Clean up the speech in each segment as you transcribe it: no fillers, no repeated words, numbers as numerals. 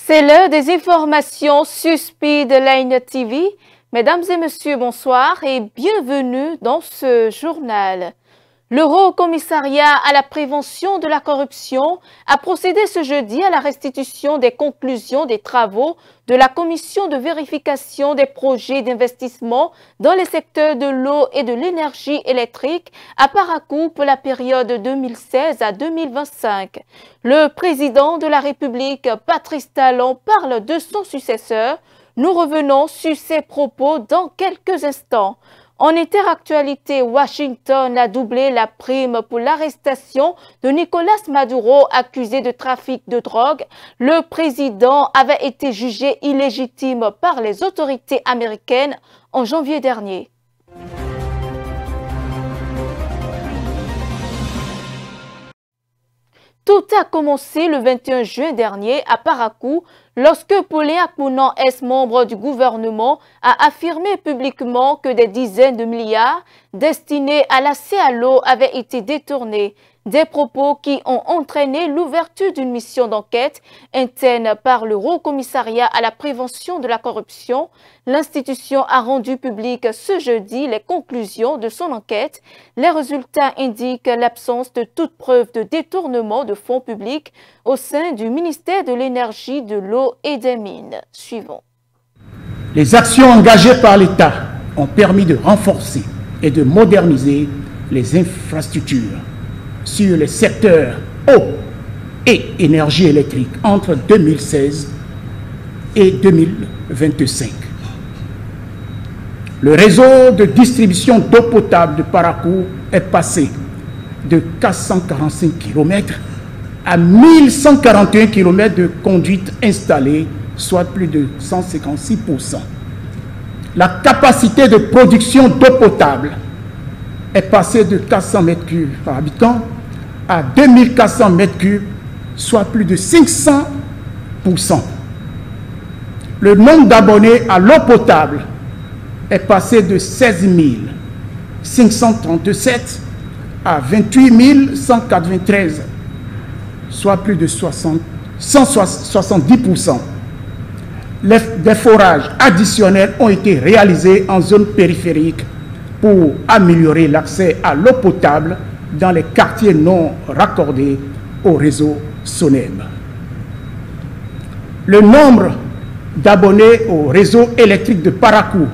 C'est l'heure des informations sur Speedline TV. Mesdames et messieurs, bonsoir et bienvenue dans ce journal. Le Haut Commissariat à la prévention de la corruption a procédé ce jeudi à la restitution des conclusions des travaux de la Commission de vérification des projets d'investissement dans les secteurs de l'eau et de l'énergie électrique à Parakou pour la période 2016 à 2025. Le président de la République, Patrice Talon, parle de son successeur. Nous revenons sur ses propos dans quelques instants. En interactualité, Washington a doublé la prime pour l'arrestation de Nicolas Maduro, accusé de trafic de drogue. Le président avait été jugé illégitime par les autorités américaines en janvier dernier. Tout a commencé le 21 juin dernier à Parakou, lorsque Paulin Akpounan, ex-membre du gouvernement, a affirmé publiquement que des dizaines de milliards destinés à l'accès à l'eau avaient été détournés. Des propos qui ont entraîné l'ouverture d'une mission d'enquête interne par le Haut Commissariat à la prévention de la corruption. L'institution a rendu public ce jeudi les conclusions de son enquête. Les résultats indiquent l'absence de toute preuve de détournement de fonds publics au sein du ministère de l'Énergie, de l'Eau et des Mines. Suivons. Les actions engagées par l'État ont permis de renforcer et de moderniser les infrastructures sur les secteurs eau et énergie électrique entre 2016 et 2025. Le réseau de distribution d'eau potable de Parakou est passé de 445 km à 1141 km de conduite installée, soit plus de 156%. La capacité de production d'eau potable est passée de 400 m3 par habitant à 2400 m3, soit plus de 500%. Le nombre d'abonnés à l'eau potable est passé de 16 537 à 28 193, soit plus de 170%. Des forages additionnels ont été réalisés en zone périphérique pour améliorer l'accès à l'eau potable dans les quartiers non raccordés au réseau SONEB. Le nombre d'abonnés au réseau électrique de Parakou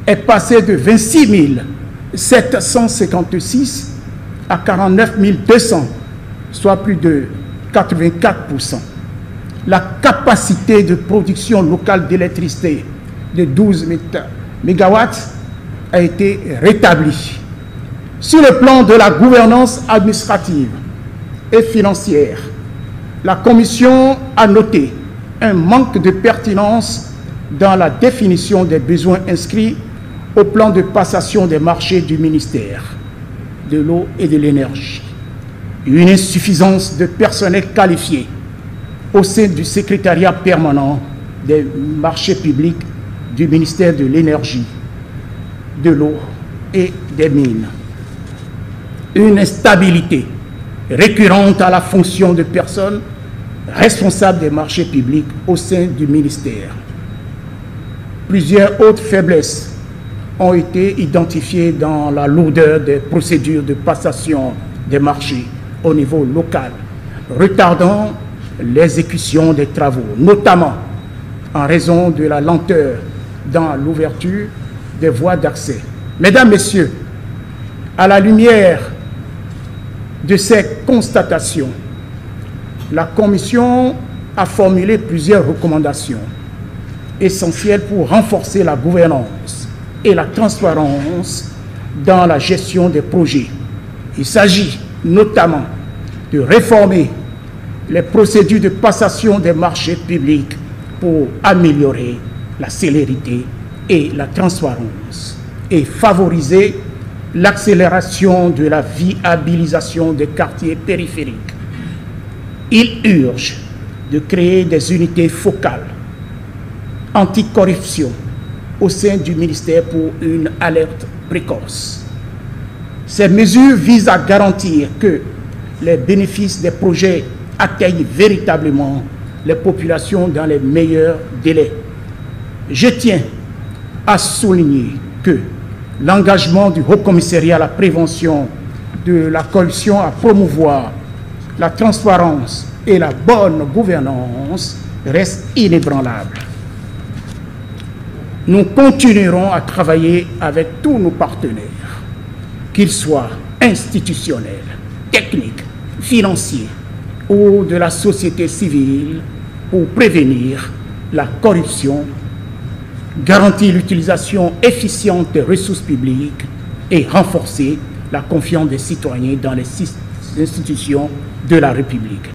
est passé de 26 756 à 49 200, soit plus de 84%. La capacité de production locale d'électricité de 12 MW a été rétablie. Sur le plan de la gouvernance administrative et financière, la Commission a noté un manque de pertinence dans la définition des besoins inscrits au plan de passation des marchés du ministère de l'eau et de l'énergie. Une insuffisance de personnel qualifié au sein du secrétariat permanent des marchés publics du ministère de l'énergie, de l'eau et des mines. Une instabilité récurrente à la fonction de personnes responsables des marchés publics au sein du ministère. Plusieurs autres faiblesses ont été identifiées dans la lourdeur des procédures de passation des marchés au niveau local, retardant l'exécution des travaux, notamment en raison de la lenteur dans l'ouverture des voies d'accès. Mesdames, Messieurs, à la lumière de ces constatations, la Commission a formulé plusieurs recommandations essentielles pour renforcer la gouvernance et la transparence dans la gestion des projets. Il s'agit notamment de réformer les procédures de passation des marchés publics pour améliorer la célérité et la transparence et favoriser l'accélération de la viabilisation des quartiers périphériques. Il urge de créer des unités focales anticorruption au sein du ministère pour une alerte précoce. Ces mesures visent à garantir que les bénéfices des projets atteignent véritablement les populations dans les meilleurs délais. Je tiens à souligner que l'engagement du Haut Commissariat à la prévention de la corruption à promouvoir la transparence et la bonne gouvernance reste inébranlable. Nous continuerons à travailler avec tous nos partenaires, qu'ils soient institutionnels, techniques, financiers ou de la société civile, pour prévenir la corruption, garantir l'utilisation efficiente des ressources publiques et renforcer la confiance des citoyens dans les institutions de la République.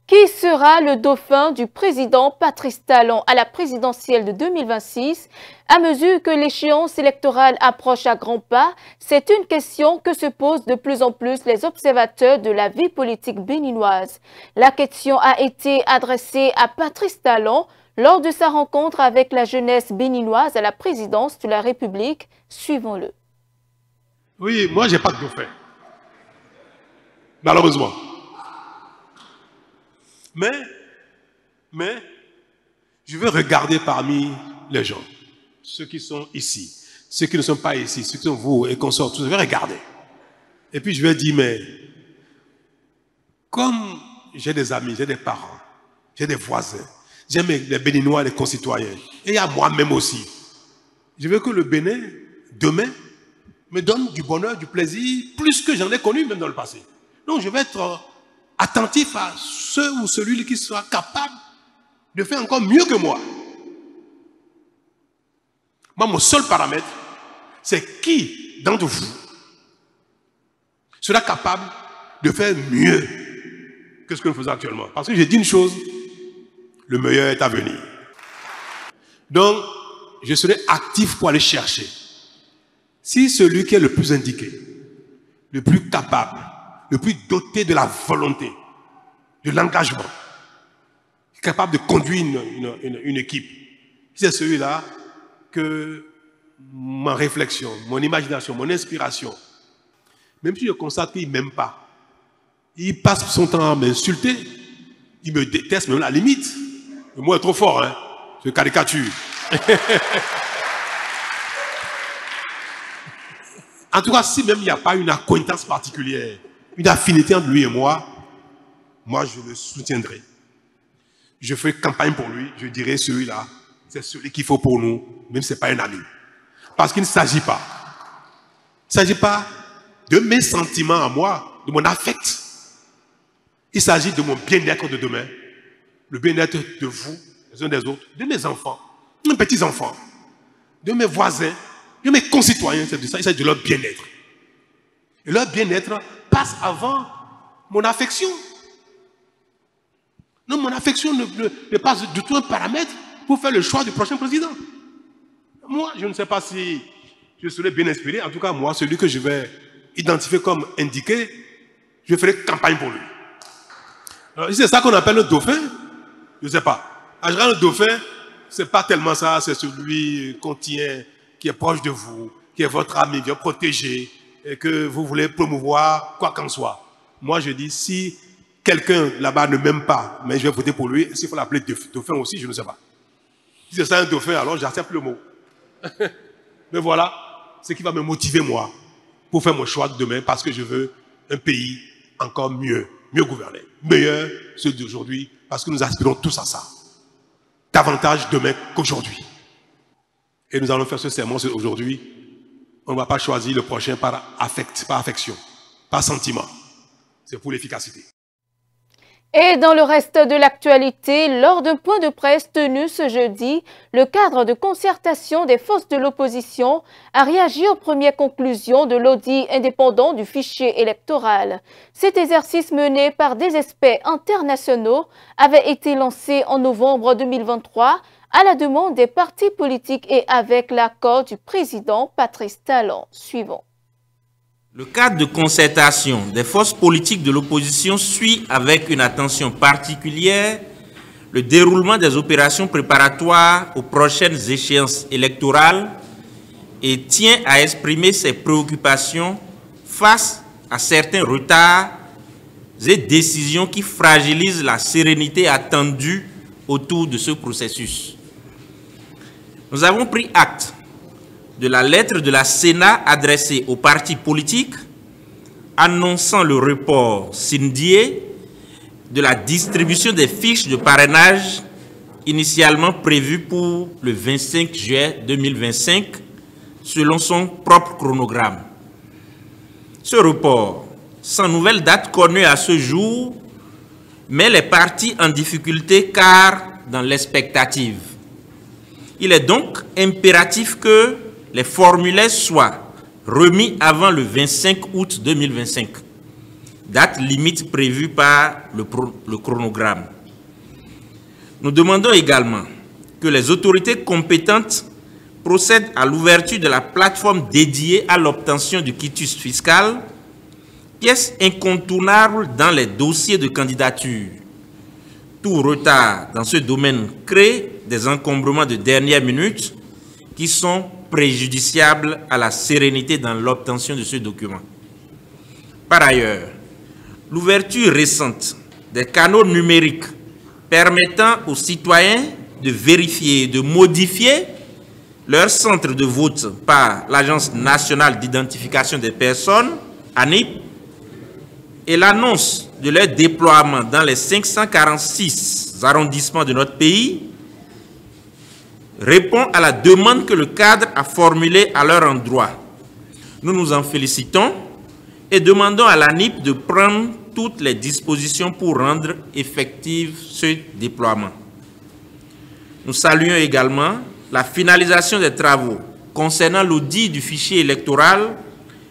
Qui sera le dauphin du président Patrice Talon à la présidentielle de 2026? À mesure que l'échéance électorale approche à grands pas, c'est une question que se posent de plus en plus les observateurs de la vie politique béninoise. La question a été adressée à Patrice Talon lors de sa rencontre avec la jeunesse béninoise à la présidence de la République. Suivons-le. Oui, moi, je n'ai pas de dauphin. Malheureusement. Mais, je veux regarder parmi les gens, ceux qui sont ici, ceux qui ne sont pas ici, ceux qui sont vous et consorts, je vais regarder. Et puis je vais dire, mais, comme j'ai des amis, j'ai des parents, j'ai des voisins, j'aime les Béninois, les concitoyens, et à moi-même aussi, je veux que le Bénin, demain, me donne du bonheur, du plaisir, plus que j'en ai connu même dans le passé. Donc je vais être attentif à ceux ou celui qui sera capable de faire encore mieux que moi. Moi, mon seul paramètre, c'est qui d'entre vous sera capable de faire mieux que ce que nous faisons actuellement. Parce que j'ai dit une chose, le meilleur est à venir. Donc, je serai actif pour aller chercher. Si celui qui est le plus indiqué, le plus capable, le plus doté de la volonté, de l'engagement, capable de conduire une équipe, c'est celui-là que ma réflexion, mon imagination, mon inspiration, même si je constate qu'il ne m'aime pas, il passe son temps à m'insulter, il me déteste même à la limite. Le mot est trop fort, hein, je caricature. En tout cas, si même il n'y a pas une acquaintance particulière, une affinité entre lui et moi je le soutiendrai. Je ferai campagne pour lui, je dirai celui-là, c'est celui qu'il faut pour nous, même si ce n'est pas un ami. Parce qu'il ne s'agit pas. Il ne s'agit pas de mes sentiments à moi, de mon affect. Il s'agit de mon bien-être de demain, le bien-être de vous, les uns des autres, de mes enfants, de mes petits-enfants, de mes voisins, de mes concitoyens, c'est de ça, il s'agit de leur bien-être. Et leur bien-être passe avant mon affection. Non, mon affection ne passe du tout un paramètre pour faire le choix du prochain président. Moi, je ne sais pas si je serai bien inspiré. En tout cas, moi, celui que je vais identifier comme indiqué, je ferai campagne pour lui. Alors, c'est ça qu'on appelle le dauphin? Je ne sais pas. En général, le dauphin, ce n'est pas tellement ça, c'est celui qu'on tient, qui est proche de vous, qui est votre ami, qui est protégé, et que vous voulez promouvoir quoi qu'en soit. Moi, je dis, si quelqu'un là-bas ne m'aime pas, mais je vais voter pour lui, s'il faut l'appeler dauphin aussi, je ne sais pas. Si c'est ça un dauphin, alors j'accepte le mot. Mais voilà ce qui va me motiver, moi, pour faire mon choix de demain, parce que je veux un pays encore mieux gouverné, meilleur celui d'aujourd'hui, parce que nous aspirons tous à ça. Davantage demain qu'aujourd'hui. Et nous allons faire ce serment aujourd'hui. On ne va pas choisir le prochain par affect, par affection, par sentiment. C'est pour l'efficacité. Et dans le reste de l'actualité, lors d'un point de presse tenu ce jeudi, le cadre de concertation des forces de l'opposition a réagi aux premières conclusions de l'audit indépendant du fichier électoral. Cet exercice mené par des experts internationaux avait été lancé en novembre 2023 à la demande des partis politiques et avec l'accord du président Patrice Talon. Suivant. Le cadre de concertation des forces politiques de l'opposition suit avec une attention particulière le déroulement des opérations préparatoires aux prochaines échéances électorales et tient à exprimer ses préoccupations face à certains retards et décisions qui fragilisent la sérénité attendue autour de ce processus. Nous avons pris acte de la lettre de la Sénat adressée aux partis politiques annonçant le report signé de la distribution des fiches de parrainage initialement prévues pour le 25 juillet 2025 selon son propre chronogramme. Ce report, sans nouvelle date connue à ce jour, met les partis en difficulté car dans l'expectative. Il est donc impératif que les formulaires soient remis avant le 25 août 2025, date limite prévue par le chronogramme. Nous demandons également que les autorités compétentes procèdent à l'ouverture de la plateforme dédiée à l'obtention du quitus fiscal, pièce incontournable dans les dossiers de candidature. Tout retard dans ce domaine crée des encombrements de dernière minute qui sont préjudiciables à la sérénité dans l'obtention de ce document. Par ailleurs, l'ouverture récente des canaux numériques permettant aux citoyens de vérifier et de modifier leur centre de vote par l'Agence nationale d'identification des personnes, ANIP, et l'annonce de leur déploiement dans les 546 arrondissements de notre pays répond à la demande que le cadre a formulée à leur endroit. Nous nous en félicitons et demandons à l'ANIP de prendre toutes les dispositions pour rendre effectif ce déploiement. Nous saluons également la finalisation des travaux concernant l'audit du fichier électoral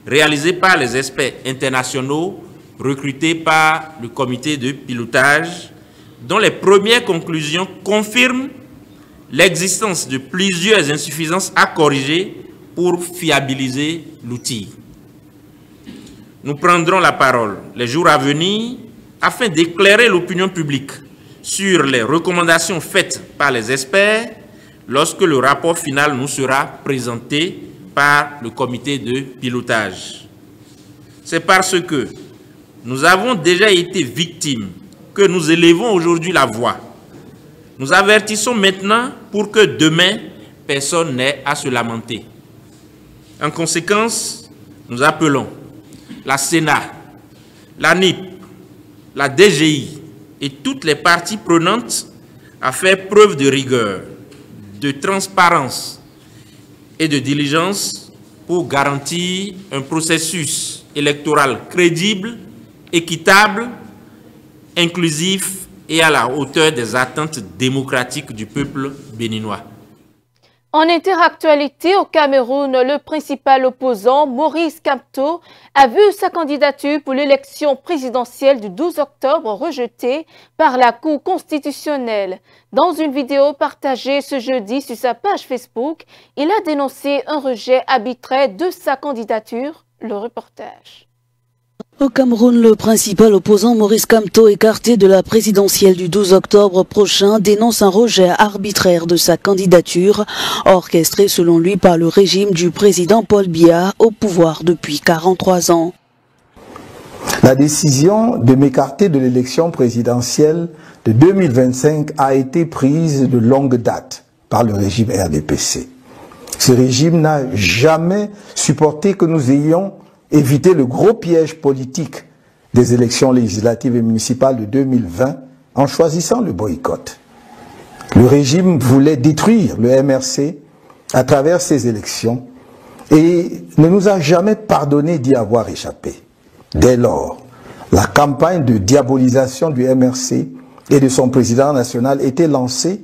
réalisé par les experts internationaux recrutés par le comité de pilotage, dont les premières conclusions confirment l'existence de plusieurs insuffisances à corriger pour fiabiliser l'outil. Nous prendrons la parole les jours à venir afin d'éclairer l'opinion publique sur les recommandations faites par les experts lorsque le rapport final nous sera présenté par le comité de pilotage. C'est parce que nous avons déjà été victimes que nous élevons aujourd'hui la voix. Nous avertissons maintenant pour que demain, personne n'ait à se lamenter. En conséquence, nous appelons la Sénat, l'ANIP, la DGI et toutes les parties prenantes à faire preuve de rigueur, de transparence et de diligence pour garantir un processus électoral crédible, équitable, inclusif et à la hauteur des attentes démocratiques du peuple béninois. En interactualité au Cameroun, le principal opposant, Maurice Kamto, a vu sa candidature pour l'élection présidentielle du 12 octobre rejetée par la Cour constitutionnelle. Dans une vidéo partagée ce jeudi sur sa page Facebook, il a dénoncé un rejet arbitraire de sa candidature. Le reportage. Au Cameroun, le principal opposant Maurice Kamto, écarté de la présidentielle du 12 octobre prochain, dénonce un rejet arbitraire de sa candidature, orchestré selon lui par le régime du président Paul Biya, au pouvoir depuis 43 ans. La décision de m'écarter de l'élection présidentielle de 2025 a été prise de longue date par le régime RDPC. Ce régime n'a jamais supporté que nous ayons éviter le gros piège politique des élections législatives et municipales de 2020 en choisissant le boycott. Le régime voulait détruire le MRC à travers ces élections et ne nous a jamais pardonné d'y avoir échappé. Dès lors, la campagne de diabolisation du MRC et de son président national était lancée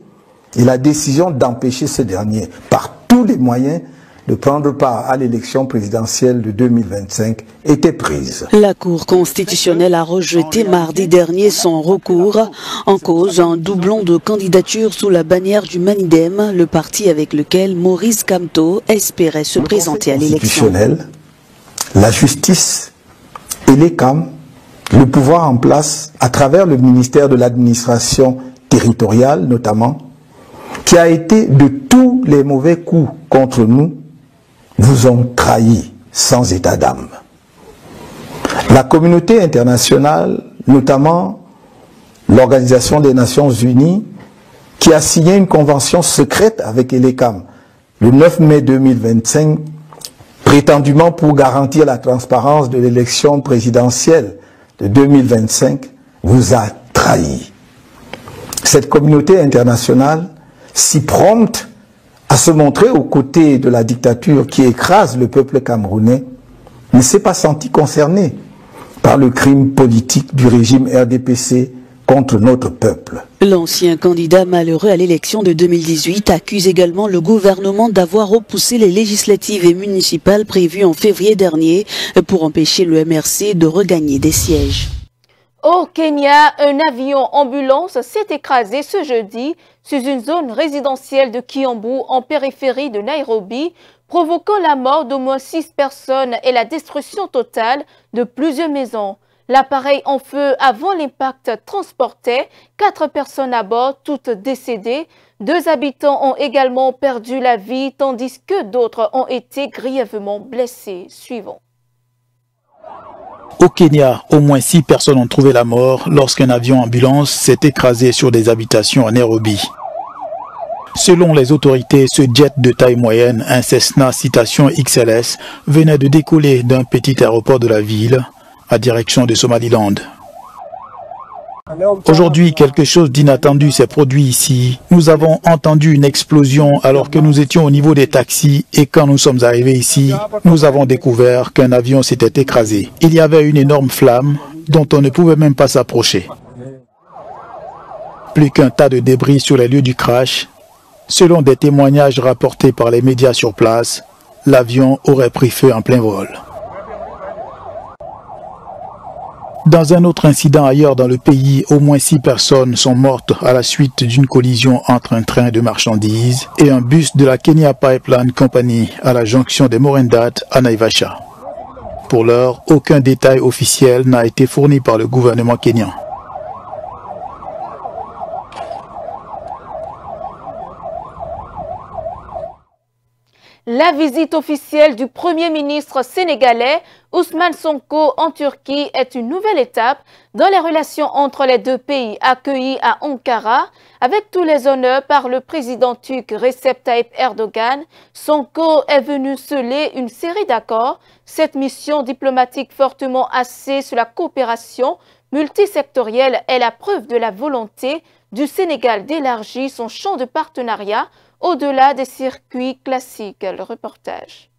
et la décision d'empêcher ce dernier par tous les moyens de prendre part à l'élection présidentielle de 2025 était prise. La Cour constitutionnelle a rejeté mardi dernier son recours, en cause un doublon de candidature sous la bannière du Manidem, le parti avec lequel Maurice Kamto espérait se présenter à l'élection. La justice et les CAM, le pouvoir en place à travers le ministère de l'administration territoriale notamment, qui a été de tous les mauvais coups contre nous, vous ont trahis sans état d'âme. La communauté internationale notamment l'Organisation des Nations Unies, qui a signé une convention secrète avec Elecam le 9 mai 2025, prétendument pour garantir la transparence de l'élection présidentielle de 2025, vous a trahi. Cette communauté internationale, si prompte à se montrer aux côtés de la dictature qui écrase le peuple camerounais, ne s'est pas senti concernée par le crime politique du régime RDPC contre notre peuple. L'ancien candidat malheureux à l'élection de 2018 accuse également le gouvernement d'avoir repoussé les législatives et municipales prévues en février dernier pour empêcher le MRC de regagner des sièges. Au Kenya, un avion ambulance s'est écrasé ce jeudi sur une zone résidentielle de Kiambu en périphérie de Nairobi, provoquant la mort d'au moins 6 personnes et la destruction totale de plusieurs maisons. L'appareil en feu avant l'impact transportait 4 personnes à bord, toutes décédées. 2 habitants ont également perdu la vie, tandis que d'autres ont été grièvement blessés. Suivons. Au Kenya, au moins 6 personnes ont trouvé la mort lorsqu'un avion ambulance s'est écrasé sur des habitations à Nairobi. Selon les autorités, ce jet de taille moyenne, un Cessna Citation XLS, venait de décoller d'un petit aéroport de la ville à direction de Somaliland. Aujourd'hui, quelque chose d'inattendu s'est produit ici. Nous avons entendu une explosion alors que nous étions au niveau des taxis et quand nous sommes arrivés ici, nous avons découvert qu'un avion s'était écrasé. Il y avait une énorme flamme dont on ne pouvait même pas s'approcher. Plus qu'un tas de débris sur les lieux du crash. Selon des témoignages rapportés par les médias sur place, l'avion aurait pris feu en plein vol. Dans un autre incident ailleurs dans le pays, au moins 6 personnes sont mortes à la suite d'une collision entre un train de marchandises et un bus de la Kenya Pipeline Company à la jonction des Morendat à Naivasha. Pour l'heure, aucun détail officiel n'a été fourni par le gouvernement kenyan. La visite officielle du Premier ministre sénégalais Ousmane Sonko en Turquie est une nouvelle étape dans les relations entre les deux pays accueillis à Ankara avec tous les honneurs par le président turc Recep Tayyip Erdogan. Sonko est venu sceller une série d'accords. Cette mission diplomatique fortement axée sur la coopération multisectorielle est la preuve de la volonté du Sénégal d'élargir son champ de partenariat au-delà des circuits classiques. Le reportage.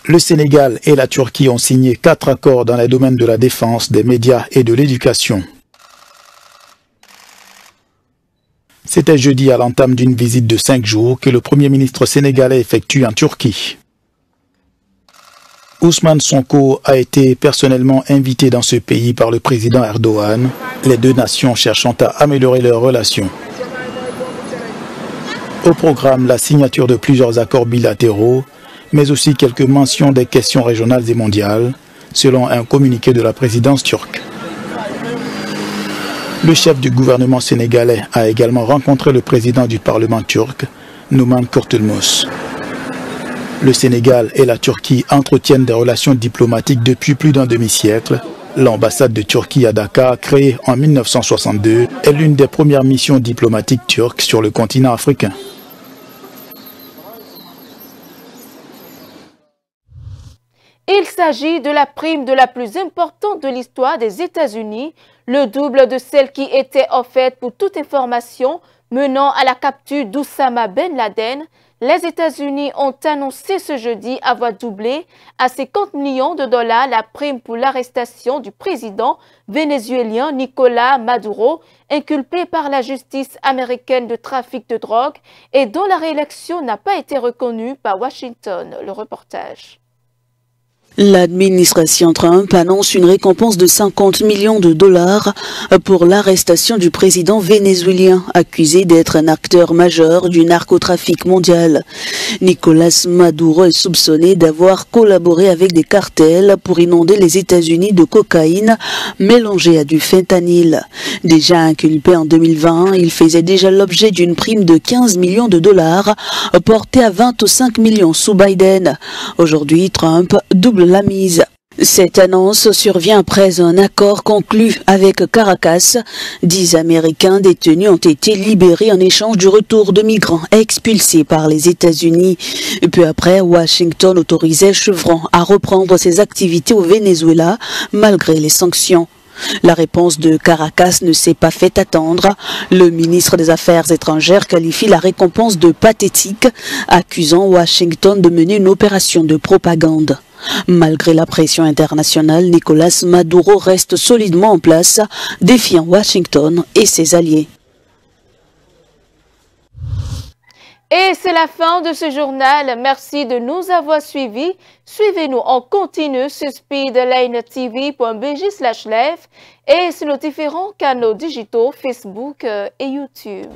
Le Sénégal et la Turquie ont signé 4 accords dans les domaines de la défense, des médias et de l'éducation. C'était jeudi à l'entame d'une visite de 5 jours que le Premier ministre sénégalais effectue en Turquie. Ousmane Sonko a été personnellement invité dans ce pays par le président Erdogan, les deux nations cherchant à améliorer leurs relations. Au programme, la signature de plusieurs accords bilatéraux, mais aussi quelques mentions des questions régionales et mondiales, selon un communiqué de la présidence turque. Le chef du gouvernement sénégalais a également rencontré le président du Parlement turc, Numan Kurtulmus. Le Sénégal et la Turquie entretiennent des relations diplomatiques depuis plus d'un demi-siècle. L'ambassade de Turquie à Dakar, créée en 1962, est l'une des premières missions diplomatiques turques sur le continent africain. Il s'agit de la prime de la plus importante de l'histoire des États-Unis, le double de celle qui était offerte pour toute information menant à la capture d'Oussama Ben Laden. Les États-Unis ont annoncé ce jeudi avoir doublé à 50 millions de dollars la prime pour l'arrestation du président vénézuélien Nicolás Maduro, inculpé par la justice américaine de trafic de drogue et dont la réélection n'a pas été reconnue par Washington. Le reportage. L'administration Trump annonce une récompense de 50 millions de dollars pour l'arrestation du président vénézuélien accusé d'être un acteur majeur du narcotrafic mondial. Nicolás Maduro est soupçonné d'avoir collaboré avec des cartels pour inonder les États-Unis de cocaïne mélangée à du fentanyl. Déjà inculpé en 2020, il faisait déjà l'objet d'une prime de 15 millions de dollars portée à 25 millions sous Biden. Aujourd'hui, Trump double la mise. Cette annonce survient après un accord conclu avec Caracas. 10 Américains détenus ont été libérés en échange du retour de migrants expulsés par les États-Unis. Peu après, Washington autorisait Chevron à reprendre ses activités au Venezuela malgré les sanctions. La réponse de Caracas ne s'est pas fait attendre. Le ministre des Affaires étrangères qualifie la récompense de pathétique, accusant Washington de mener une opération de propagande. Malgré la pression internationale, Nicolás Maduro reste solidement en place, défiant Washington et ses alliés. Et c'est la fin de ce journal. Merci de nous avoir suivis. Suivez-nous en continu sur speedlinetv.bj/live et sur nos différents canaux digitaux Facebook et YouTube.